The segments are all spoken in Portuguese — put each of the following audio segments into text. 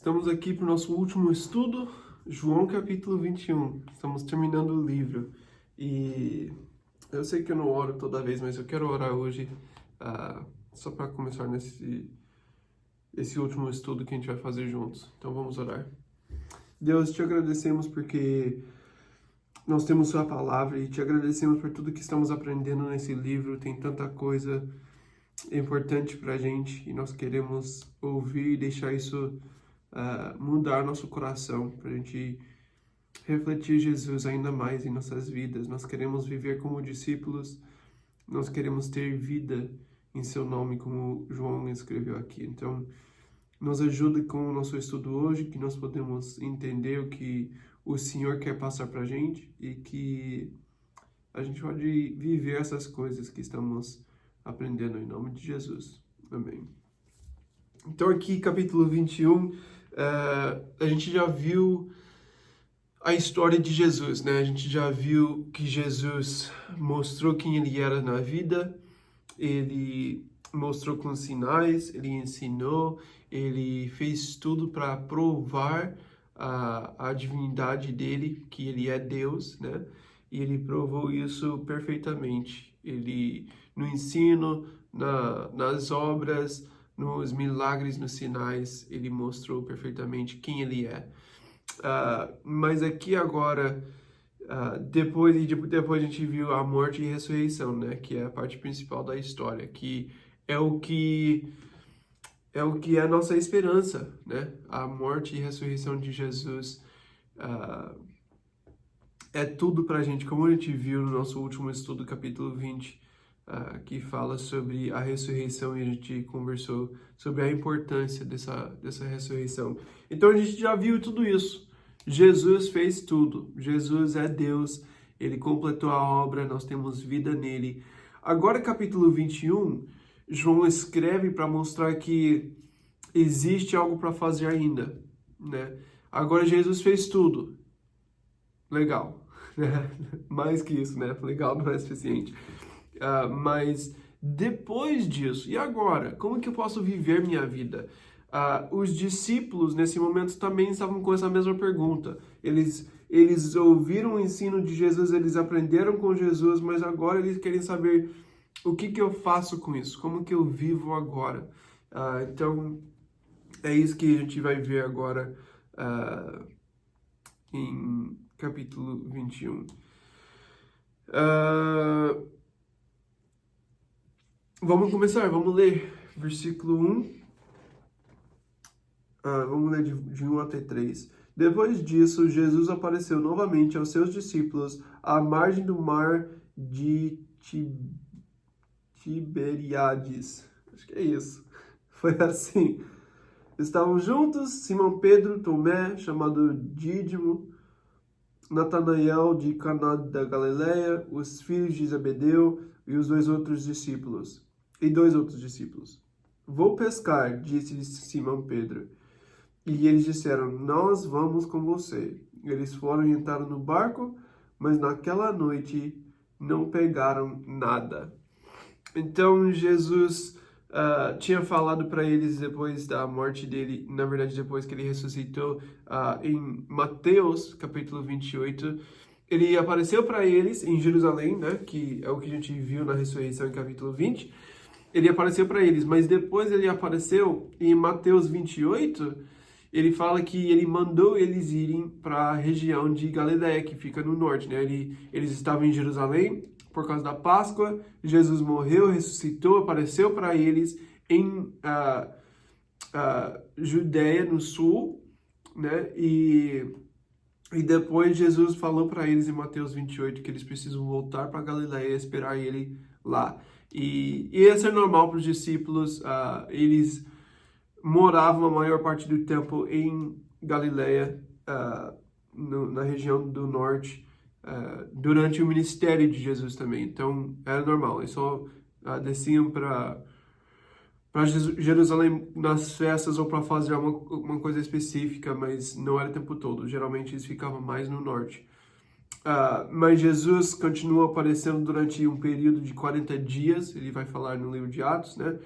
Estamos aqui para o nosso último estudo, João capítulo 21. Estamos terminando o livro. E eu sei que eu não oro toda vez, mas eu quero orar hoje só para começar esse último estudo que a gente vai fazer juntos. Então vamos orar. Deus, te agradecemos porque nós temos Sua palavra e te agradecemos por tudo que estamos aprendendo nesse livro. Tem tanta coisa importante para a gente e nós queremos ouvir e deixar isso mudar nosso coração, para a gente refletir Jesus ainda mais em nossas vidas. Nós queremos viver como discípulos, nós queremos ter vida em Seu nome, como João escreveu aqui. Então, nos ajude com o nosso estudo hoje, que nós podemos entender o que o Senhor quer passar para a gente e que a gente pode viver essas coisas que estamos aprendendo em nome de Jesus. Amém. Então aqui, capítulo 21, a gente já viu a história de Jesus, né? A gente já viu que Jesus mostrou quem ele era na vida, ele mostrou com sinais, ele ensinou, ele fez tudo para provar a divindade dele, que ele é Deus, né? E ele provou isso perfeitamente. Ele, no ensino, nas obras, nos milagres, nos sinais, ele mostrou perfeitamente quem ele é. Mas aqui agora, depois a gente viu a morte e ressurreição, né? Que é a parte principal da história, que é o que é a nossa esperança, né? A morte e ressurreição de Jesus é tudo pra gente, como a gente viu no nosso último estudo, capítulo 20, que fala sobre a ressurreição e a gente conversou sobre a importância dessa ressurreição. Então a gente já viu tudo isso. Jesus fez tudo. Jesus é Deus, ele completou a obra, nós temos vida nele. Agora, capítulo 21, João escreve para mostrar que existe algo para fazer ainda, né? Agora Jesus fez tudo. Legal. Mais que isso, né? Legal não é suficiente. Mas depois disso, e agora? Como que eu posso viver minha vida? Os discípulos, nesse momento, também estavam com essa mesma pergunta. Eles ouviram o ensino de Jesus, eles aprenderam com Jesus, mas agora eles querem saber o que eu faço com isso? Como que eu vivo agora? Então, é isso que a gente vai ver agora em capítulo 21. Vamos começar, vamos ler versículo 1. Vamos ler de 1 até 3. Depois disso, Jesus apareceu novamente aos seus discípulos à margem do mar de Tiberíades. Acho que é isso. Foi assim. Estavam juntos Simão Pedro, Tomé, chamado Dídimo, Natanael de Caná da Galileia, os filhos de Zebedeu e dois outros discípulos. Vou pescar, disse-lhes Simão Pedro. E eles disseram, nós vamos com você. Eles foram e entraram no barco, mas naquela noite não pegaram nada. Então Jesus tinha falado para eles depois da morte dele, na verdade depois que ele ressuscitou, em Mateus capítulo 28, ele apareceu para eles em Jerusalém, né, que é o que a gente viu na ressurreição em capítulo 20, ele apareceu para eles, mas depois ele apareceu em Mateus 28, ele fala que ele mandou eles irem para a região de Galileia, que fica no norte, né, eles estavam em Jerusalém, por causa da Páscoa, Jesus morreu, ressuscitou, apareceu para eles em Judéia, no sul, né? E depois Jesus falou para eles em Mateus 28 que eles precisam voltar para Galileia e esperar ele lá. E isso é normal para os discípulos, eles moravam a maior parte do tempo em Galileia, na região do norte, durante o ministério de Jesus também. Então, era normal. Eles só desciam para Jerusalém nas festas ou para fazer uma coisa específica, mas não era o tempo todo. Geralmente, eles ficavam mais no norte. Mas Jesus continua aparecendo durante um período de 40 dias. Ele vai falar no livro de Atos, né?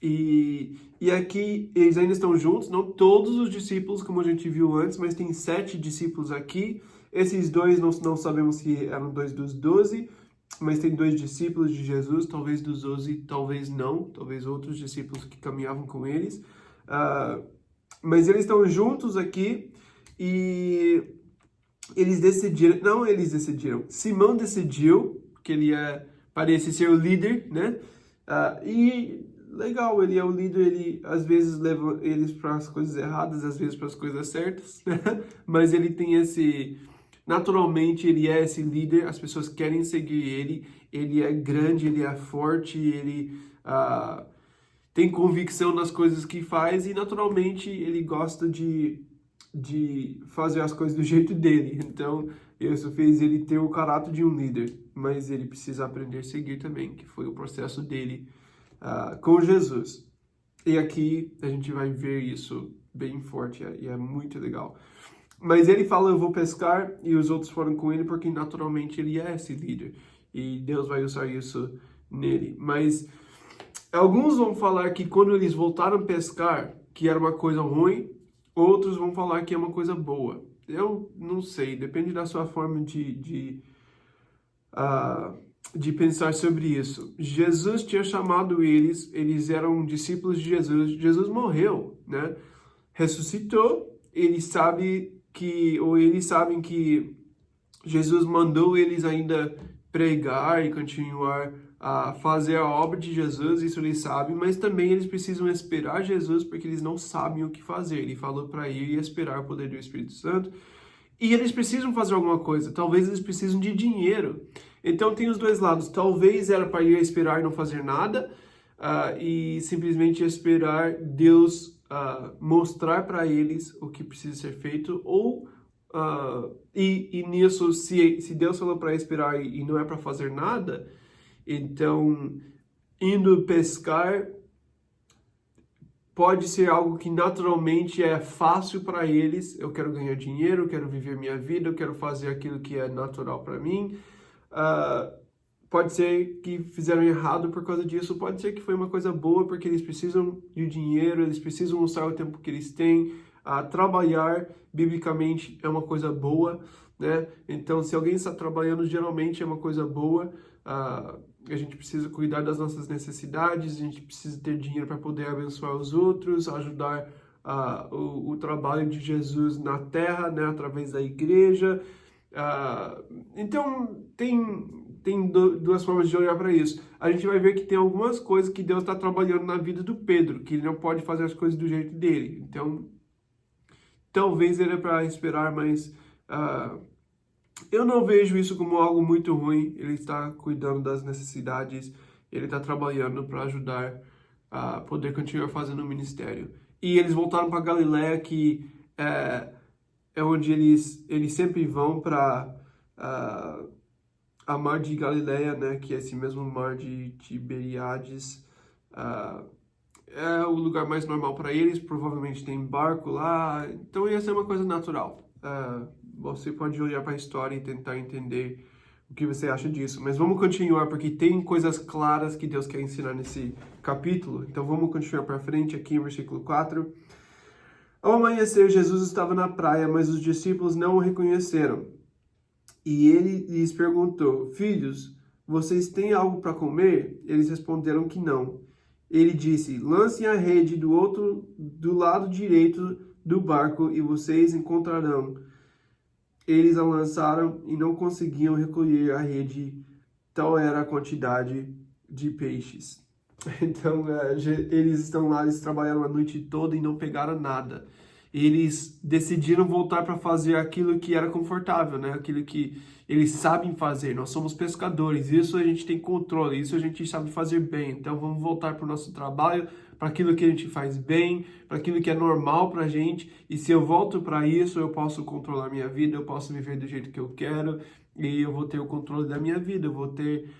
E aqui eles ainda estão juntos, não todos os discípulos, como a gente viu antes, mas tem 7 discípulos aqui. Esses dois não sabemos se eram 2 dos 12, mas tem 2 discípulos de Jesus, talvez dos 12, talvez não, talvez outros discípulos que caminhavam com eles. Mas eles estão juntos aqui e eles decidiram, Simão decidiu, que ele parece ser o líder, né? E legal, ele é o líder, ele às vezes leva eles para as coisas erradas, às vezes para as coisas certas, né? Mas ele tem naturalmente ele é esse líder, as pessoas querem seguir ele é grande, ele é forte, ele tem convicção nas coisas que faz e naturalmente ele gosta de fazer as coisas do jeito dele. Então, isso fez ele ter o caráter de um líder, mas ele precisa aprender a seguir também, que foi o processo dele com Jesus. E aqui a gente vai ver isso bem forte e é muito legal. Mas ele fala, eu vou pescar, e os outros foram com ele porque naturalmente ele é esse líder. E Deus vai usar isso nele. Mas alguns vão falar que quando eles voltaram a pescar, que era uma coisa ruim, outros vão falar que é uma coisa boa. Eu não sei, depende da sua forma de pensar sobre isso. Jesus tinha chamado eles eram discípulos de Jesus. Jesus morreu, né? Ressuscitou, eles sabem que Jesus mandou eles ainda pregar e continuar a fazer a obra de Jesus, isso eles sabem, mas também eles precisam esperar Jesus porque eles não sabem o que fazer. Ele falou para ir e esperar o poder do Espírito Santo. E eles precisam fazer alguma coisa, talvez eles precisam de dinheiro. Então tem os dois lados, talvez era para ir esperar e não fazer nada, e simplesmente esperar Deus mostrar para eles o que precisa ser feito, ou e nisso, se Deus falou para esperar e não é para fazer nada, então indo pescar pode ser algo que naturalmente é fácil para eles. Eu quero ganhar dinheiro, eu quero viver minha vida, eu quero fazer aquilo que é natural para mim. Pode ser que fizeram errado por causa disso, pode ser que foi uma coisa boa porque eles precisam de dinheiro, eles precisam usar o tempo que eles têm. Trabalhar, biblicamente, é uma coisa boa, né? Então, se alguém está trabalhando, geralmente é uma coisa boa. A gente precisa cuidar das nossas necessidades, a gente precisa ter dinheiro para poder abençoar os outros, ajudar o trabalho de Jesus na terra, né? Através da igreja. Então, tem duas formas de olhar para isso. A gente vai ver que tem algumas coisas que Deus está trabalhando na vida do Pedro, que ele não pode fazer as coisas do jeito dele. Então, talvez ele é para esperar, mas eu não vejo isso como algo muito ruim. Ele está cuidando das necessidades, ele está trabalhando para ajudar a poder continuar fazendo o ministério. E eles voltaram para Galiléia, que é onde eles sempre vão para a mar de Galiléia, né, que é esse mesmo mar de Tiberíades. É o lugar mais normal para eles, provavelmente tem barco lá, então ia ser uma coisa natural. Você pode olhar para a história e tentar entender o que você acha disso, mas vamos continuar porque tem coisas claras que Deus quer ensinar nesse capítulo, então vamos continuar para frente aqui em versículo 4. Ao amanhecer, Jesus estava na praia, mas os discípulos não o reconheceram. E ele lhes perguntou, filhos, vocês têm algo para comer? Eles responderam que não. Ele disse, lancem a rede do lado direito do barco e vocês encontrarão. Eles a lançaram e não conseguiam recolher a rede, tal era a quantidade de peixes. Então, eles estão lá, eles trabalharam a noite toda e não pegaram nada. Eles decidiram voltar para fazer aquilo que era confortável, né? Aquilo que eles sabem fazer. Nós somos pescadores, isso a gente tem controle, isso a gente sabe fazer bem. Então vamos voltar para o nosso trabalho, para aquilo que a gente faz bem, para aquilo que é normal para a gente. E se eu volto para isso, eu posso controlar minha vida, eu posso viver do jeito que eu quero e eu vou ter o controle da minha vida, eu vou ter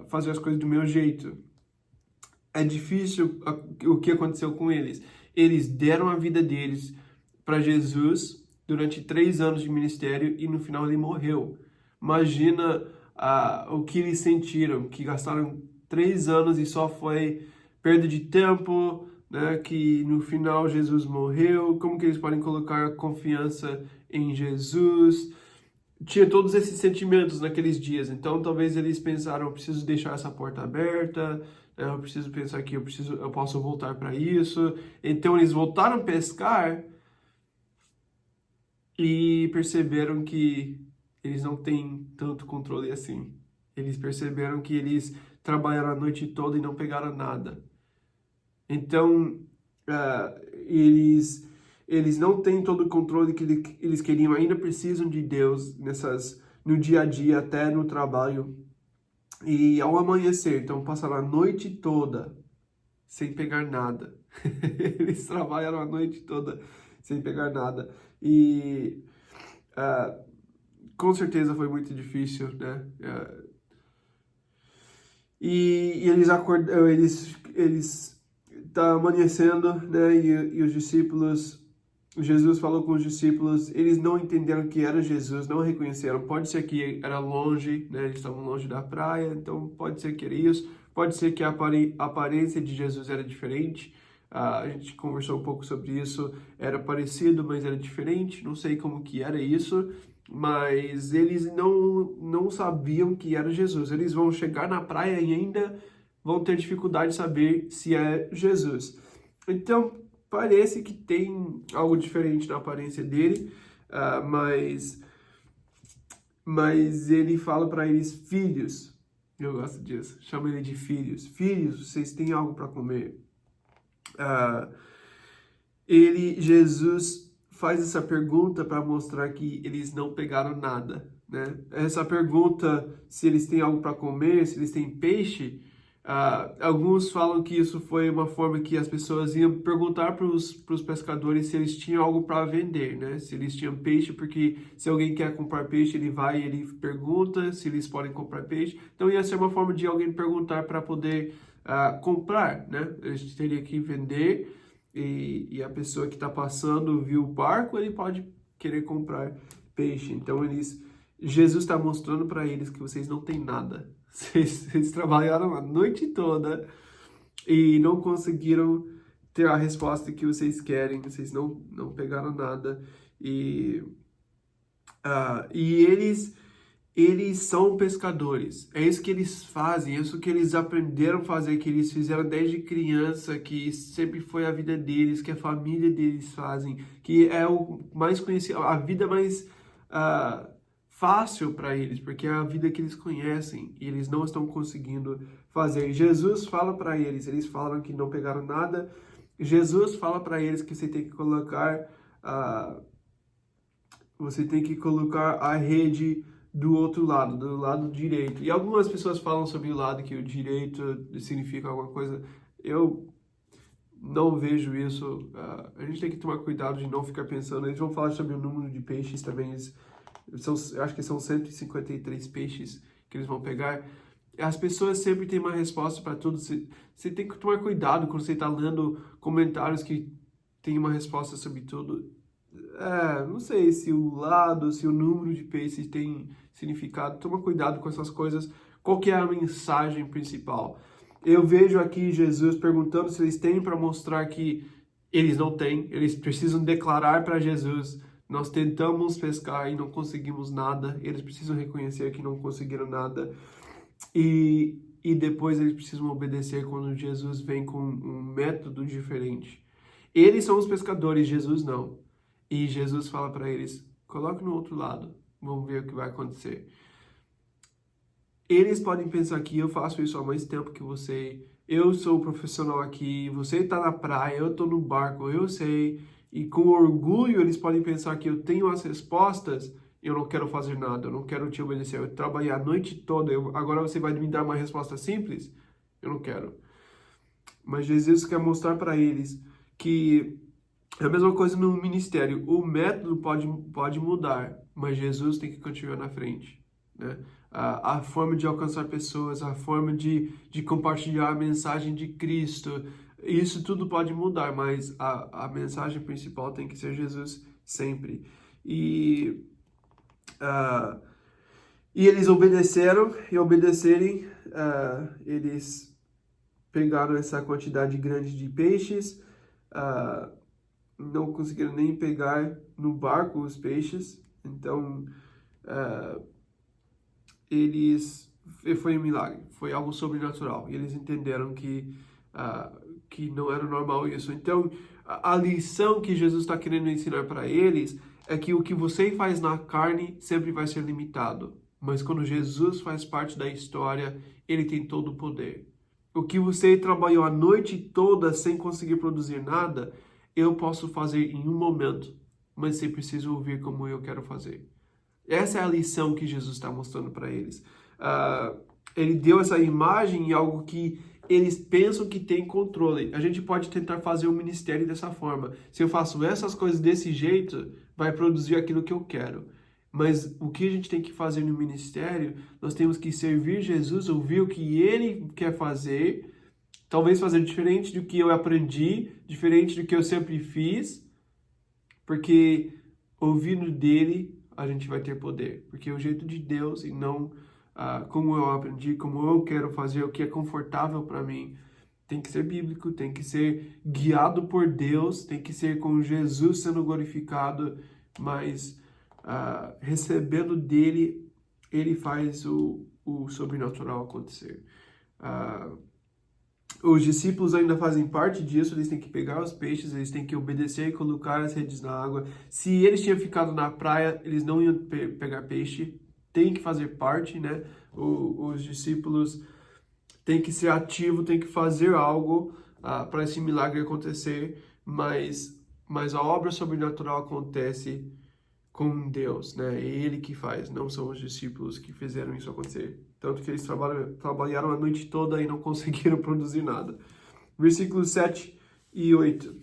fazer as coisas do meu jeito. É difícil o que aconteceu com eles. Eles deram a vida deles para Jesus durante 3 anos de ministério e no final ele morreu. Imagina o que eles sentiram, que gastaram 3 anos e só foi perda de tempo, né, que no final Jesus morreu, como que eles podem colocar confiança em Jesus. Tinha todos esses sentimentos naqueles dias, então talvez eles pensaram, eu preciso deixar essa porta aberta, né, eu preciso pensar que eu posso voltar para isso. Então eles voltaram a pescar e perceberam que eles não têm tanto controle assim. Eles perceberam que eles trabalharam a noite toda e não pegaram nada. Então, eles não têm todo o controle que eles queriam, ainda precisam de Deus no dia a dia, até no trabalho. E ao amanhecer, então passaram a noite toda sem pegar nada. Eles trabalharam a noite toda sem pegar nada. E com certeza foi muito difícil, né? E eles tá amanhecendo, né? E os discípulos, Jesus falou com os discípulos, eles não entenderam que era Jesus, não reconheceram. Pode ser que era longe, né? Eles estavam longe da praia, então pode ser que era isso. Pode ser que a aparência de Jesus era diferente. A gente conversou um pouco sobre isso. Era parecido, mas era diferente. Não sei como que era isso, mas eles não sabiam que era Jesus. Eles vão chegar na praia e ainda vão ter dificuldade de saber se é Jesus. Então, parece que tem algo diferente na aparência dele, mas ele fala para eles, filhos, eu gosto disso, chama ele de filhos. Filhos, vocês têm algo para comer? Jesus faz essa pergunta para mostrar que eles não pegaram nada, né? Essa pergunta, se eles têm algo para comer, se eles têm peixe, alguns falam que isso foi uma forma que as pessoas iam perguntar para os pescadores se eles tinham algo para vender, né? Se eles tinham peixe, porque se alguém quer comprar peixe, ele vai e ele pergunta se eles podem comprar peixe. Então ia ser uma forma de alguém perguntar para poder comprar, né? Eles teriam que vender e a pessoa que está passando viu o barco, ele pode querer comprar peixe. Então Jesus está mostrando para eles que vocês não têm nada. Vocês trabalharam a noite toda e não conseguiram ter a resposta que vocês querem, vocês não pegaram nada. E eles são pescadores, é isso que eles fazem, é isso que eles aprenderam a fazer, que eles fizeram desde criança, que sempre foi a vida deles, que a família deles fazem, que é o mais conhecido, a vida mais fácil para eles, porque é a vida que eles conhecem e eles não estão conseguindo fazer. Jesus fala para eles falaram que não pegaram nada, Jesus fala para eles que você tem que colocar a rede do outro lado, do lado direito. E algumas pessoas falam sobre o lado que o direito significa alguma coisa. Eu não vejo isso. A gente tem que tomar cuidado de não ficar pensando. Eles vão falar sobre o número de peixes também. Eu acho que são 153 peixes que eles vão pegar. As pessoas sempre têm uma resposta para tudo. Você tem que tomar cuidado quando você está lendo comentários que tem uma resposta sobre tudo. Não sei se se o número de peixes tem significado. Toma cuidado com essas coisas. Qual que é a mensagem principal? Eu vejo aqui Jesus perguntando se eles têm para mostrar que eles não têm. Eles precisam declarar para Jesus: nós tentamos pescar e não conseguimos nada. Eles precisam reconhecer que não conseguiram nada. E depois eles precisam obedecer quando Jesus vem com um método diferente. Eles são os pescadores, Jesus não. E Jesus fala para eles, coloque no outro lado, vamos ver o que vai acontecer. Eles podem pensar que eu faço isso há mais tempo que você, eu sou o profissional aqui, você está na praia, eu estou no barco, eu sei. E com orgulho eles podem pensar que eu tenho as respostas, eu não quero fazer nada, eu não quero te obedecer, eu trabalhei a noite toda, agora você vai me dar uma resposta simples? Eu não quero. Mas Jesus quer mostrar para eles que é a mesma coisa no ministério. O método pode mudar, mas Jesus tem que continuar na frente, né? A forma de alcançar pessoas, a forma de compartilhar a mensagem de Cristo, isso tudo pode mudar, mas a mensagem principal tem que ser Jesus sempre. E eles obedeceram, e obedecerem, eles pegaram essa quantidade grande de peixes, não conseguiram nem pegar no barco os peixes, então foi um milagre, foi algo sobrenatural, e eles entenderam que não era normal isso. Então, a lição que Jesus está querendo ensinar para eles é que o que você faz na carne sempre vai ser limitado, mas quando Jesus faz parte da história, ele tem todo o poder. O que você trabalhou a noite toda sem conseguir produzir nada, eu posso fazer em um momento, mas você precisa ouvir como eu quero fazer. Essa é a lição que Jesus está mostrando para eles. Ele deu essa imagem em algo que eles pensam que tem controle. A gente pode tentar fazer um ministério dessa forma. Se eu faço essas coisas desse jeito, vai produzir aquilo que eu quero. Mas o que a gente tem que fazer no ministério, nós temos que servir Jesus, ouvir o que ele quer fazer, talvez fazer diferente do que eu aprendi, diferente do que eu sempre fiz, porque ouvindo dele, a gente vai ter poder. Porque é o jeito de Deus e não como eu aprendi, como eu quero fazer, o que é confortável para mim. Tem que ser bíblico, tem que ser guiado por Deus, tem que ser com Jesus sendo glorificado, mas recebendo dele, ele faz o sobrenatural acontecer. Os discípulos ainda fazem parte disso, eles têm que pegar os peixes, eles têm que obedecer e colocar as redes na água. Se eles tinham ficado na praia, eles não iam pegar peixe, tem que fazer parte, né? Os discípulos têm que ser ativos, têm que fazer algo para esse milagre acontecer, mas a obra sobrenatural acontece com Deus, né? É Ele que faz, não são os discípulos que fizeram isso acontecer. Tanto que eles trabalharam a noite toda e não conseguiram produzir nada. Versículos 7 e 8.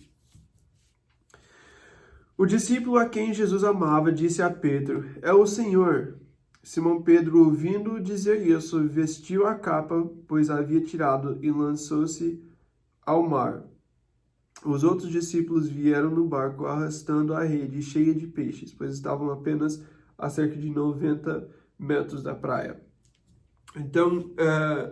O discípulo a quem Jesus amava disse a Pedro: "É o Senhor." Simão Pedro, ouvindo dizer isso, vestiu a capa, pois a havia tirado, e lançou-se ao mar. Os outros discípulos vieram no barco arrastando a rede cheia de peixes, pois estavam apenas a cerca de 90 metros da praia. Então,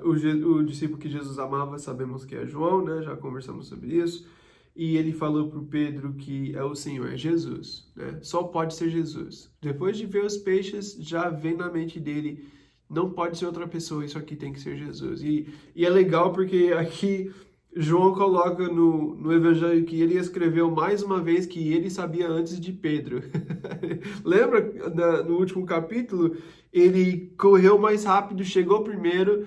o discípulo que Jesus amava, sabemos que é João, né? Já conversamos sobre isso. E ele falou para o Pedro que é o Senhor, é Jesus, né? Só pode ser Jesus. Depois de ver os peixes, já vem na mente dele, não pode ser outra pessoa, isso aqui tem que ser Jesus. E é legal porque aqui João coloca no Evangelho que ele escreveu mais uma vez que ele sabia antes de Pedro. Lembra no último capítulo? Ele correu mais rápido, chegou primeiro.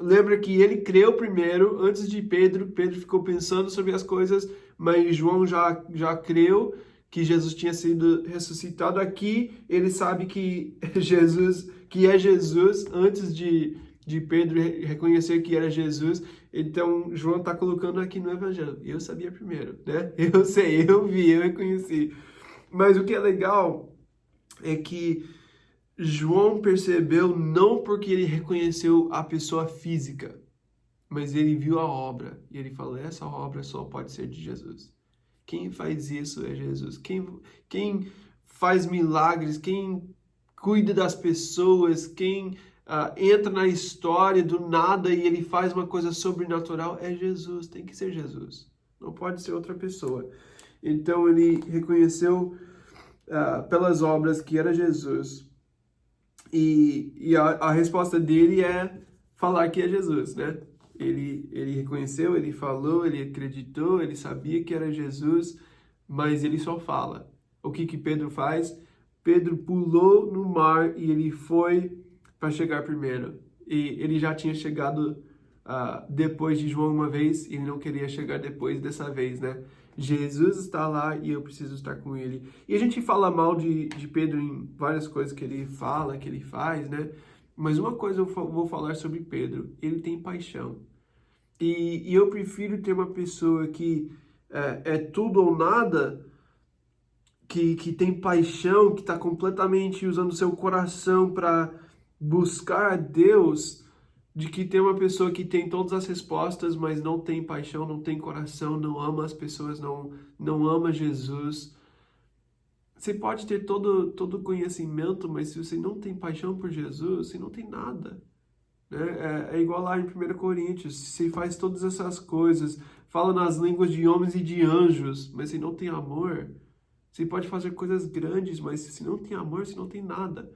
Lembra que ele creu primeiro, antes de Pedro. Pedro ficou pensando sobre as coisas, mas João já creu que Jesus tinha sido ressuscitado. Aqui ele sabe que é Jesus antes de Pedro reconhecer que era Jesus. Então João está colocando aqui no Evangelho: eu sabia primeiro, né? Eu sei, eu vi, eu reconheci. Mas o que é legal é que João percebeu não porque ele reconheceu a pessoa física, mas ele viu a obra. E ele falou: essa obra só pode ser de Jesus. Quem faz isso é Jesus. Quem faz milagres, quem cuida das pessoas, quem entra na história do nada e ele faz uma coisa sobrenatural é Jesus. Tem que ser Jesus. Não pode ser outra pessoa. Então ele reconheceu pelas obras que era Jesus. E a resposta dele é falar que é Jesus, né? Ele reconheceu, ele falou, ele acreditou, ele sabia que era Jesus, mas ele só fala. O que Pedro faz? Pedro pulou no mar e ele foi para chegar primeiro. E ele já tinha chegado depois de João uma vez, e ele não queria chegar depois dessa vez, né? Jesus está lá e eu preciso estar com ele. E a gente fala mal de Pedro em várias coisas que ele fala, que ele faz, né? Mas uma coisa eu vou falar sobre Pedro: ele tem paixão. E eu prefiro ter uma pessoa que é tudo ou nada, que tem paixão, que está completamente usando seu coração para buscar a Deus, de que ter uma pessoa que tem todas as respostas, mas não tem paixão, não tem coração, não ama as pessoas, não ama Jesus. Você pode ter todo conhecimento, mas se você não tem paixão por Jesus, você não tem nada. né? É igual lá em 1 Coríntios, se faz todas essas coisas, fala nas línguas de homens e de anjos, mas se não tem amor, você pode fazer coisas grandes, mas se não tem amor, você não tem nada.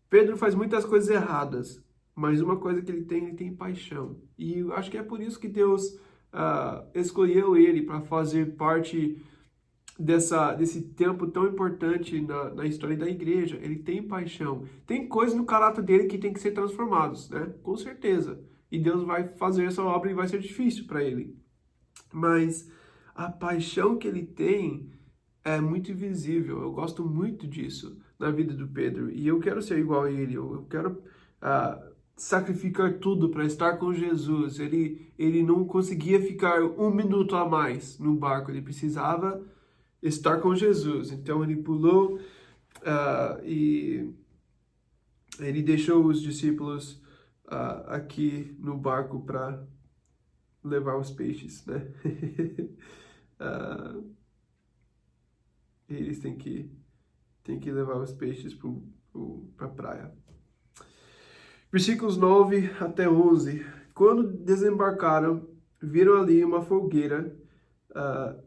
Pedro faz muitas coisas erradas, mas uma coisa que ele tem paixão. E eu acho que é por isso que Deus escolheu ele para fazer parte desse tempo tão importante na história da igreja. Ele tem paixão. Tem coisas no caráter dele que tem que ser transformados, né? Com certeza. E Deus vai fazer essa obra e vai ser difícil para ele. Mas a paixão que ele tem é muito invisível. Eu gosto muito disso na vida do Pedro. E eu quero ser igual a ele. Eu quero sacrificar tudo para estar com Jesus. Ele não conseguia ficar um minuto a mais no barco. Ele precisava estar com Jesus. Então ele pulou e ele deixou os discípulos aqui no barco para levar os peixes, né? Eles têm que levar os peixes para a praia. Versículos 9 até 11. Quando desembarcaram, viram ali uma fogueira,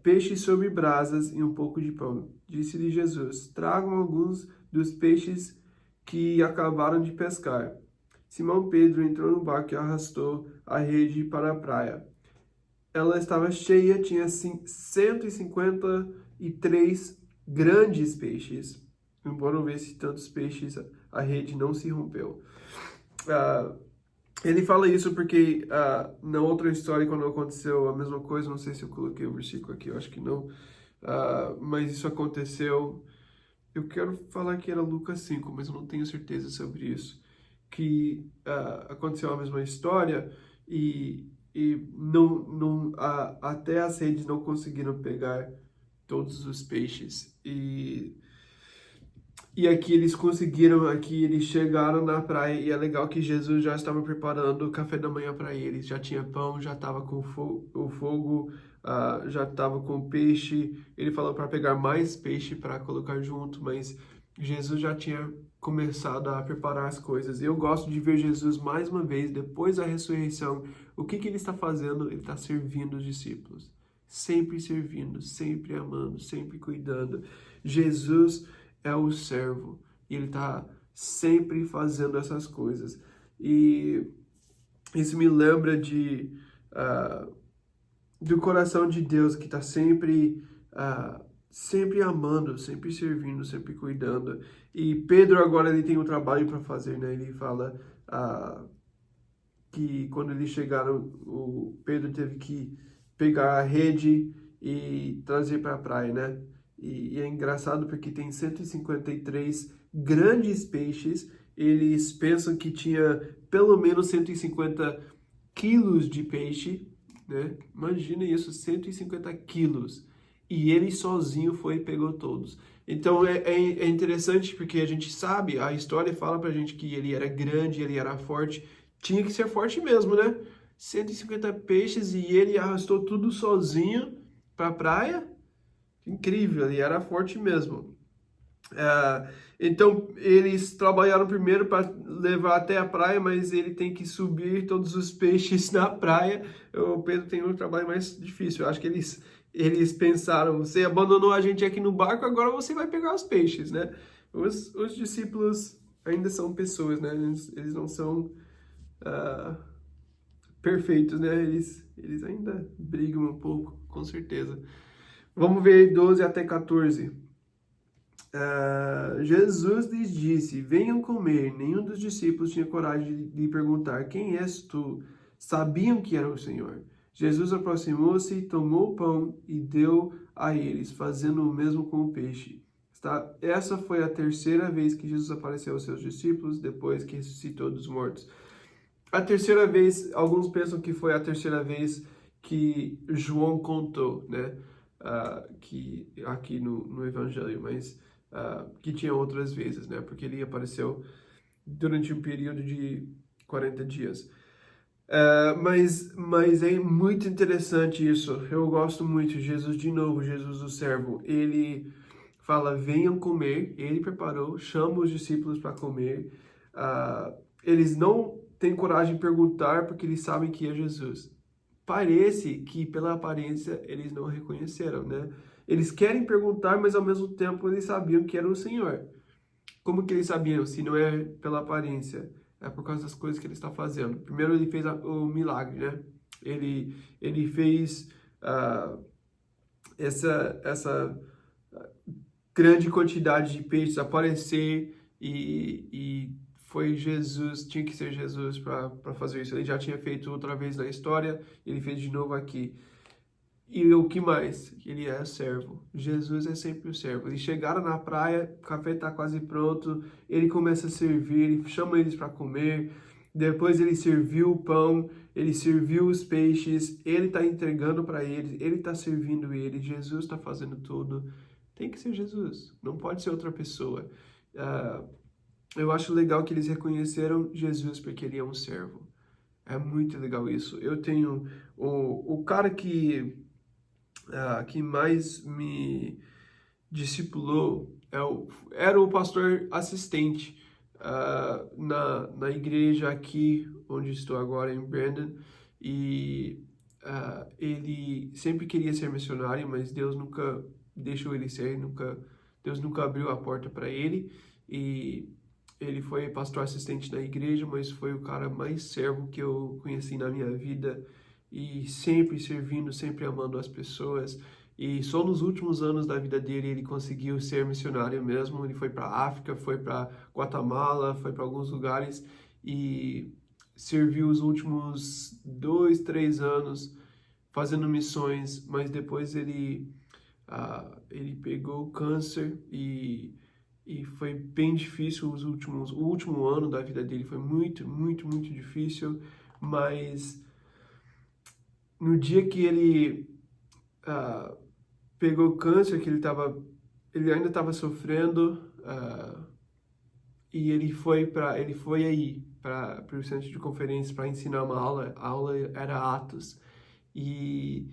peixes sobre brasas e um pouco de pão. Disse-lhe Jesus: tragam alguns dos peixes que acabaram de pescar. Simão Pedro entrou no barco e arrastou a rede para a praia. Ela estava cheia, tinha 153 grandes peixes. Embora houvesse tantos peixes, a rede não se rompeu. Ele fala isso porque na outra história, quando aconteceu a mesma coisa, não sei se eu coloquei o versículo aqui, eu acho que não, mas isso aconteceu, eu quero falar que era Lucas 5, mas eu não tenho certeza sobre isso, que aconteceu a mesma história e até as redes não conseguiram pegar todos os peixes. E aqui eles conseguiram, aqui eles chegaram na praia e é legal que Jesus já estava preparando o café da manhã para eles. Já tinha pão, já estava com o fogo, já estava com peixe. Ele falou para pegar mais peixe para colocar junto, mas Jesus já tinha começado a preparar as coisas. Eu gosto de ver Jesus mais uma vez, depois da ressurreição. O que ele está fazendo? Ele está servindo os discípulos. Sempre servindo, sempre amando, sempre cuidando. Jesus é o servo e ele está sempre fazendo essas coisas. E isso me lembra do coração de Deus que está sempre amando, sempre servindo, sempre cuidando. E Pedro agora ele tem um trabalho para fazer, né? Ele fala que quando eles chegaram, o Pedro teve que pegar a rede e trazer para a praia, né? E é engraçado porque tem 153 grandes peixes. Eles pensam que tinha pelo menos 150 quilos de peixe, né? Imagina isso, 150 quilos. E ele sozinho foi e pegou todos. Então é interessante porque a gente sabe, a história fala pra gente que ele era grande, ele era forte. Tinha que ser forte mesmo, né? 150 peixes e ele arrastou tudo sozinho pra praia. Incrível, ele era forte mesmo. Então, eles trabalharam primeiro para levar até a praia, mas ele tem que subir todos os peixes na praia. O Pedro tem um trabalho mais difícil. Eu acho que eles pensaram, você abandonou a gente aqui no barco, agora você vai pegar os peixes, né? Os discípulos ainda são pessoas, né? Eles não são perfeitos, né? Eles ainda brigam um pouco, com certeza. Vamos ver 12 até 14. Jesus lhes disse: venham comer. Nenhum dos discípulos tinha coragem de perguntar: quem és tu? Sabiam que era o Senhor. Jesus aproximou-se, tomou o pão e deu a eles, fazendo o mesmo com o peixe. Essa foi a terceira vez que Jesus apareceu aos seus discípulos depois que ressuscitou dos mortos. A terceira vez, alguns pensam que foi a terceira vez que João contou, né? Que aqui no Evangelho, mas que tinha outras vezes, né? Porque ele apareceu durante um período de 40 dias. Mas é muito interessante isso. Eu gosto muito. Jesus, de novo, Jesus o servo, ele fala: venham comer. Ele preparou, chama os discípulos para comer. Eles não têm coragem de perguntar porque eles sabem que é Jesus. Parece que pela aparência eles não reconheceram, né? Eles querem perguntar, mas ao mesmo tempo eles sabiam que era o Senhor. Como que eles sabiam se não é pela aparência? É por causa das coisas que ele está fazendo. Primeiro ele fez o milagre, né? Ele fez essa grande quantidade de peixes aparecer e foi Jesus, tinha que ser Jesus para fazer isso. Ele já tinha feito outra vez na história, ele fez de novo aqui. E o que mais? Ele é servo. Jesus é sempre o servo. Eles chegaram na praia, o café está quase pronto, ele começa a servir, ele chama eles para comer, depois ele serviu o pão, ele serviu os peixes, ele está entregando para eles, ele está servindo eles, Jesus está fazendo tudo. Tem que ser Jesus, não pode ser outra pessoa. Eu acho legal que eles reconheceram Jesus porque ele é um servo. É muito legal isso. Eu tenho o cara que mais me discipulou era o pastor assistente na igreja aqui onde estou agora, em Brandon, e ele sempre queria ser missionário, mas Deus nunca deixou ele ser, Deus nunca abriu a porta para ele, e ele foi pastor assistente na igreja, mas foi o cara mais servo que eu conheci na minha vida, e sempre servindo, sempre amando as pessoas. E só nos últimos anos da vida dele ele conseguiu ser missionário mesmo. Ele foi para a África, foi para Guatemala, foi para alguns lugares e serviu os últimos 2, 3 anos fazendo missões. Mas depois ele pegou câncer e foi bem difícil o último ano da vida dele foi muito, muito, muito difícil. Mas no dia que ele pegou câncer, que ele ainda estava sofrendo, e ele foi aí para o centro de conferências para ensinar uma aula. A aula era Atos e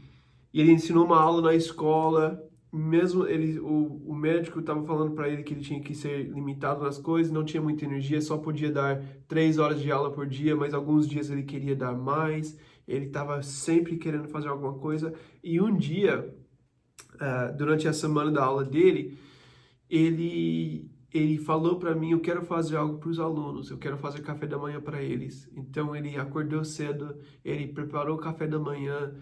ele ensinou uma aula na escola. Mesmo o médico estava falando para ele que ele tinha que ser limitado nas coisas, não tinha muita energia, só podia dar 3 horas de aula por dia, mas alguns dias ele queria dar mais. Ele estava sempre querendo fazer alguma coisa. E um dia, durante a semana da aula dele, ele falou para mim: eu quero fazer algo para os alunos, eu quero fazer café da manhã para eles. Então ele acordou cedo, ele preparou o café da manhã,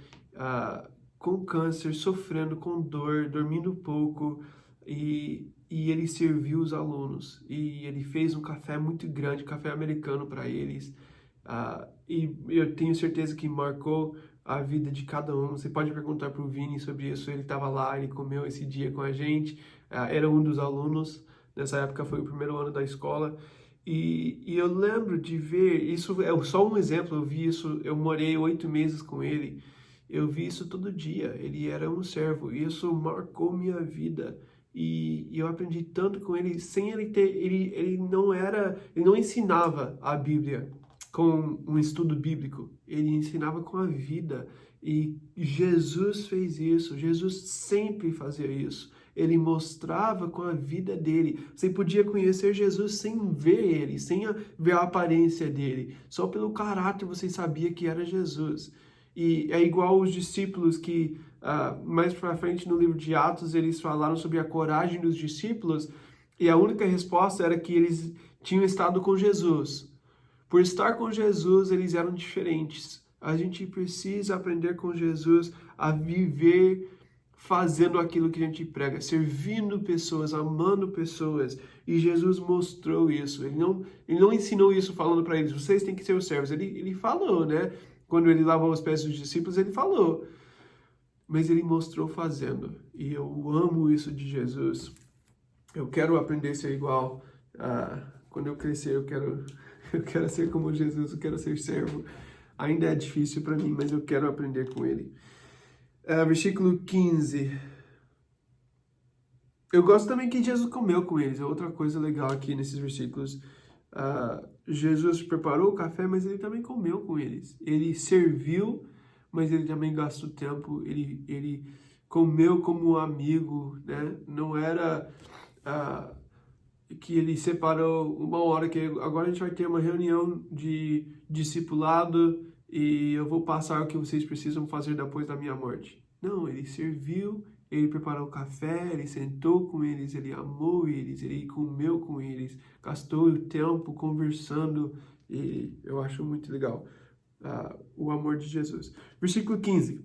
com câncer, sofrendo com dor, dormindo pouco, e ele serviu os alunos. E ele fez um café muito grande, café americano para eles. E eu tenho certeza que marcou a vida de cada um. Você pode perguntar para o Vini sobre isso, ele estava lá, ele comeu esse dia com a gente, era um dos alunos, nessa época foi o primeiro ano da escola, e eu lembro de ver, isso é só um exemplo, eu vi isso, eu morei 8 meses com ele, eu vi isso todo dia, ele era um servo, e isso marcou minha vida. E eu aprendi tanto com ele, sem ele ter, ele não ensinava a Bíblia com um estudo bíblico, ele ensinava com a vida. E Jesus fez isso, Jesus sempre fazia isso. Ele mostrava com a vida dele. Você podia conhecer Jesus sem ver ele, sem ver a aparência dele. Só pelo caráter você sabia que era Jesus. E é igual os discípulos que, mais para frente no livro de Atos, eles falaram sobre a coragem dos discípulos, e a única resposta era que eles tinham estado com Jesus. Por estar com Jesus, eles eram diferentes. A gente precisa aprender com Jesus a viver fazendo aquilo que a gente prega, servindo pessoas, amando pessoas. E Jesus mostrou isso. Ele não ensinou isso falando para eles: vocês têm que ser os servos. Ele falou, né? Quando ele lavou os pés dos discípulos, ele falou. Mas ele mostrou fazendo. E eu amo isso de Jesus. Eu quero aprender a ser igual. Quando eu crescer, eu quero ser como Jesus, eu quero ser servo. Ainda é difícil para mim, mas eu quero aprender com ele. Versículo 15. Eu gosto também que Jesus comeu com eles. É outra coisa legal aqui nesses versículos. Jesus preparou o café, mas ele também comeu com eles. Ele serviu, mas ele também gastou tempo. Ele comeu como um amigo, né? Não era que ele separou uma hora que agora a gente vai ter uma reunião de discipulado e eu vou passar o que vocês precisam fazer depois da minha morte. Não, ele serviu, ele preparou o café, ele sentou com eles, ele amou eles, ele comeu com eles, gastou o tempo conversando e eu acho muito legal o amor de Jesus. Versículo 15.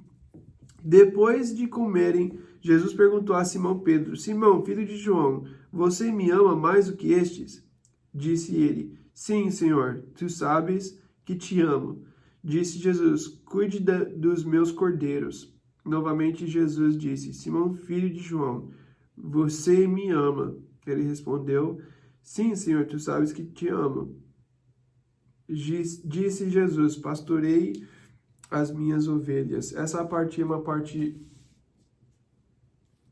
Depois de comerem, Jesus perguntou a Simão Pedro: Simão, filho de João, você me ama mais do que estes? Disse ele: Sim, Senhor, tu sabes que te amo. Disse Jesus: Cuide dos meus cordeiros. Novamente Jesus disse: Simão, filho de João, você me ama. Ele respondeu: Sim, Senhor, tu sabes que te amo. Disse Jesus: Pastorei as minhas ovelhas. Essa parte é uma parte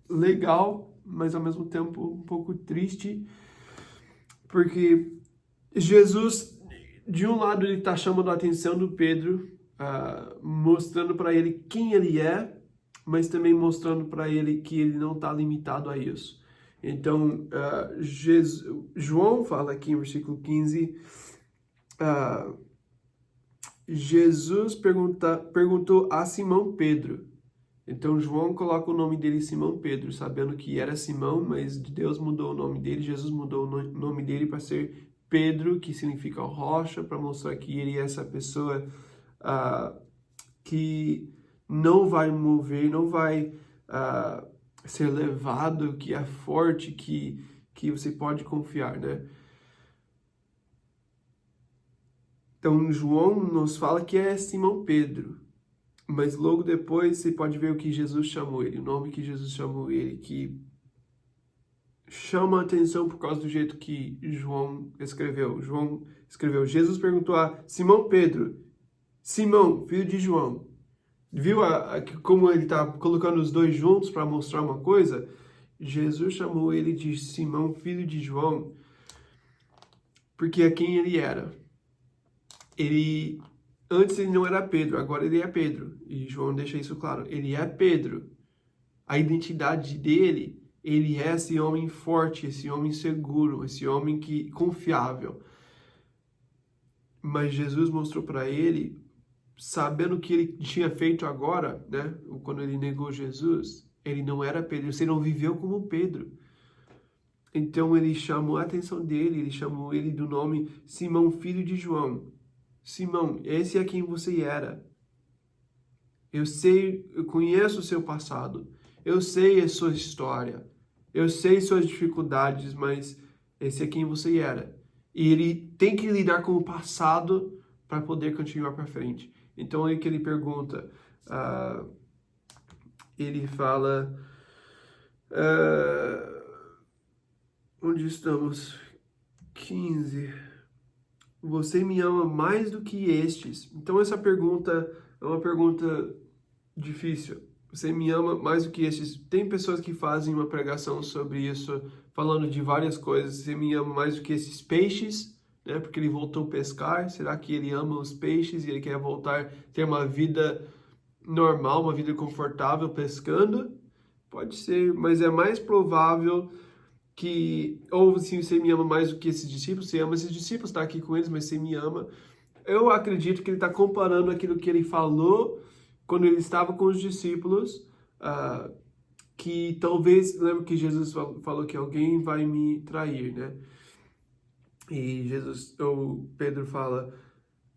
legal, mas ao mesmo tempo um pouco triste, porque Jesus, de um lado, ele está chamando a atenção do Pedro, mostrando para ele quem ele é, mas também mostrando para ele que ele não está limitado a isso. Então, João fala aqui em versículo 15, Jesus perguntou a Simão Pedro. Então, João coloca o nome dele Simão Pedro, sabendo que era Simão, mas Deus mudou o nome dele, Jesus mudou o nome dele para ser Pedro, que significa rocha, para mostrar que ele é essa pessoa que não vai mover, não vai ser levado, que é forte, que você pode confiar, né? Então, João nos fala que é Simão Pedro, mas logo depois você pode ver o que Jesus chamou ele, o nome que Jesus chamou ele, que chama a atenção por causa do jeito que João escreveu. João escreveu: Jesus perguntou a Simão Pedro: Simão, filho de João. Viu como ele está colocando os dois juntos para mostrar uma coisa? Jesus chamou ele de Simão, filho de João, porque é quem ele era. Antes ele não era Pedro, agora ele é Pedro. E João deixa isso claro. Ele é Pedro. A identidade dele, ele é esse homem forte, esse homem seguro, esse homem confiável. Mas Jesus mostrou para ele, sabendo o que ele tinha feito agora, né? Quando ele negou Jesus, ele não era Pedro. Você não viveu como Pedro. Então ele chamou a atenção dele, ele chamou ele do nome Simão, filho de João. Simão, esse é quem você era. Eu conheço o seu passado. Eu sei a sua história. Eu sei suas dificuldades, mas esse é quem você era. E ele tem que lidar com o passado para poder continuar para frente. Então aí que ele pergunta, ele fala, onde estamos? 15. Você me ama mais do que estes? Então essa pergunta é uma pergunta difícil. Você me ama mais do que estes? Tem pessoas que fazem uma pregação sobre isso, falando de várias coisas. Você me ama mais do que esses peixes, né? Porque ele voltou a pescar. Será que ele ama os peixes e ele quer voltar, ter uma vida normal, uma vida confortável pescando? Pode ser, mas é mais provável que, ou se você me ama mais do que esses discípulos, você ama esses discípulos, está aqui com eles, mas você me ama. Eu acredito que ele está comparando aquilo que ele falou quando ele estava com os discípulos, que talvez, lembra que Jesus falou que alguém vai me trair, né? E Pedro fala,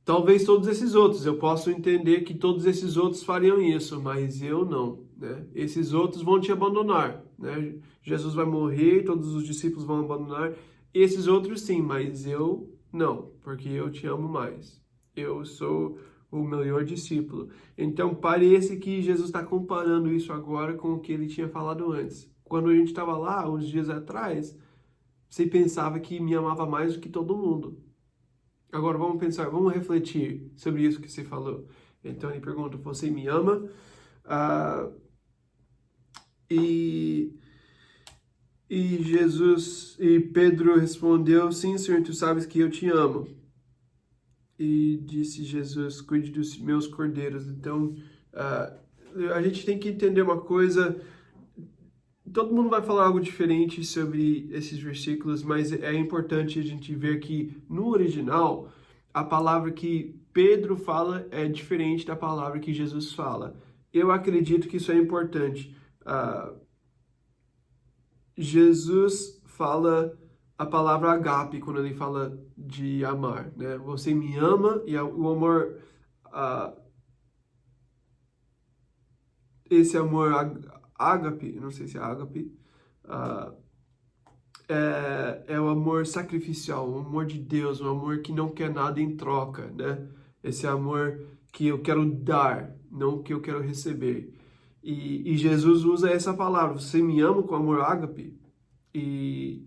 talvez todos esses outros, eu posso entender que todos esses outros fariam isso, mas eu não, né? Esses outros vão te abandonar, né? Jesus vai morrer, todos os discípulos vão abandonar, esses outros sim, mas eu não, porque eu te amo mais. Eu sou o melhor discípulo. Então parece que Jesus está comparando isso agora com o que ele tinha falado antes. Quando a gente estava lá, uns dias atrás, você pensava que me amava mais do que todo mundo. Agora vamos pensar, vamos refletir sobre isso que você falou. Então ele pergunta, você me ama? E Pedro respondeu, sim, Senhor, tu sabes que eu te amo. E disse Jesus, cuide dos meus cordeiros. Então, a gente tem que entender uma coisa, todo mundo vai falar algo diferente sobre esses versículos, mas é importante a gente ver que no original, a palavra que Pedro fala é diferente da palavra que Jesus fala. Eu acredito que isso é importante. Jesus fala a palavra agape quando ele fala de amar, né? Você me ama e o amor, esse amor ágape, não sei se é ágape, é o amor sacrificial, o amor de Deus, o amor que não quer nada em troca, né? Esse amor que eu quero dar, não que eu quero receber. E Jesus usa essa palavra, você me ama com amor ágape? E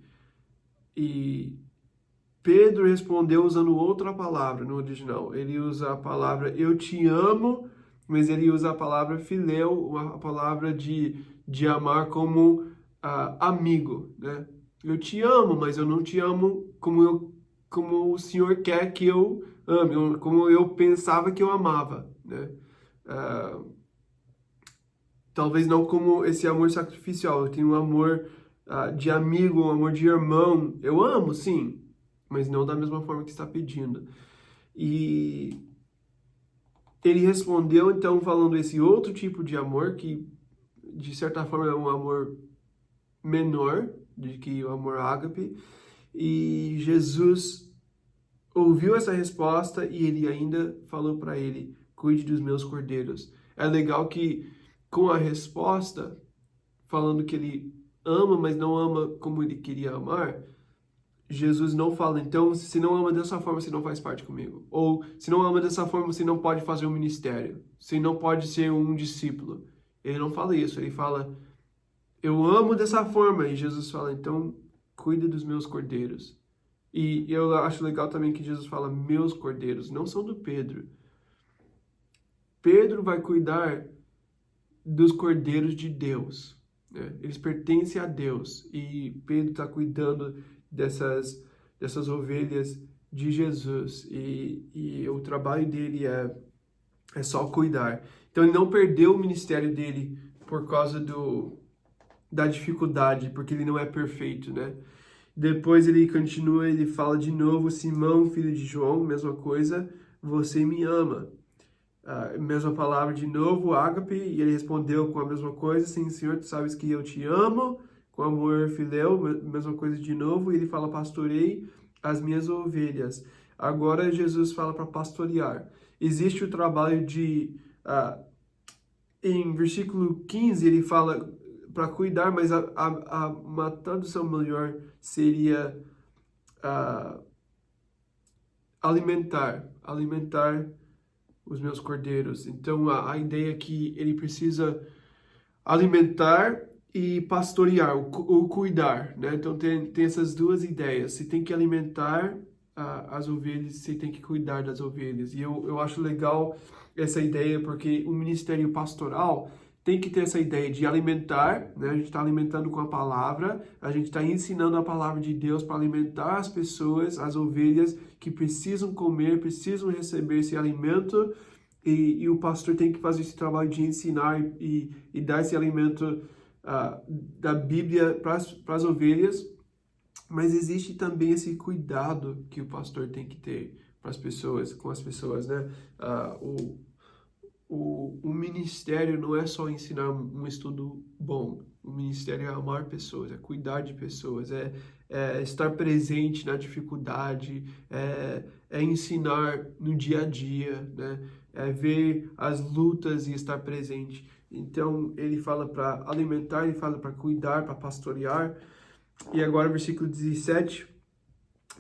Pedro respondeu usando outra palavra no original. Ele usa a palavra eu te amo, mas ele usa a palavra filéu, a palavra de amar como amigo, né? Eu te amo, mas eu não te amo como o Senhor quer que eu ame, como eu pensava que eu amava, né? Talvez não como esse amor sacrificial. Eu tenho um amor de amigo, um amor de irmão. Eu amo, sim, mas não da mesma forma que está pedindo. E ele respondeu, então, falando esse outro tipo de amor, que de certa forma é um amor menor do que o amor ágape. E Jesus ouviu essa resposta e ele ainda falou para ele: cuide dos meus cordeiros. É legal que com a resposta, falando que ele ama, mas não ama como ele queria amar, Jesus não fala, então, se não ama dessa forma, você não faz parte comigo. Ou, se não ama dessa forma, você não pode fazer um ministério. Você não pode ser um discípulo. Ele não fala isso, ele fala, eu amo dessa forma. E Jesus fala, então, cuide dos meus cordeiros. E eu acho legal também que Jesus fala, meus cordeiros, não são do Pedro. Pedro vai cuidar dos cordeiros de Deus, né? Eles pertencem a Deus. E Pedro está cuidando dessas ovelhas de Jesus. E o trabalho dele é só cuidar. Então ele não perdeu o ministério dele por causa da dificuldade, porque ele não é perfeito, né? Depois ele continua, ele fala de novo, Simão, filho de João, mesma coisa, você me ama. Mesma palavra de novo, ágape, e ele respondeu com a mesma coisa, sim, Senhor, tu sabes que eu te amo, com amor filéu, mesma coisa de novo, e ele fala, pastorei as minhas ovelhas. Agora Jesus fala para pastorear. Existe o trabalho em versículo 15, ele fala para cuidar, mas uma tradução melhor seria alimentar os meus cordeiros. Então, a ideia é que ele precisa alimentar e pastorear, o cuidar, né? Então, tem essas duas ideias. Você tem que alimentar as ovelhas, você tem que cuidar das ovelhas. E eu acho legal essa ideia, porque o ministério pastoral tem que ter essa ideia de alimentar, né? A gente está alimentando com a palavra, a gente está ensinando a palavra de Deus para alimentar as pessoas, as ovelhas que precisam comer, precisam receber esse alimento, e o pastor tem que fazer esse trabalho de ensinar e dar esse alimento da Bíblia para as ovelhas, mas existe também esse cuidado que o pastor tem que ter para as pessoas, com as pessoas, né? O ministério não é só ensinar um estudo bom. O ministério é amar pessoas, é cuidar de pessoas, é estar presente na dificuldade, é ensinar no dia a dia, né? É ver as lutas e estar presente. Então, ele fala para alimentar, ele fala para cuidar, para pastorear. E agora, versículo 17,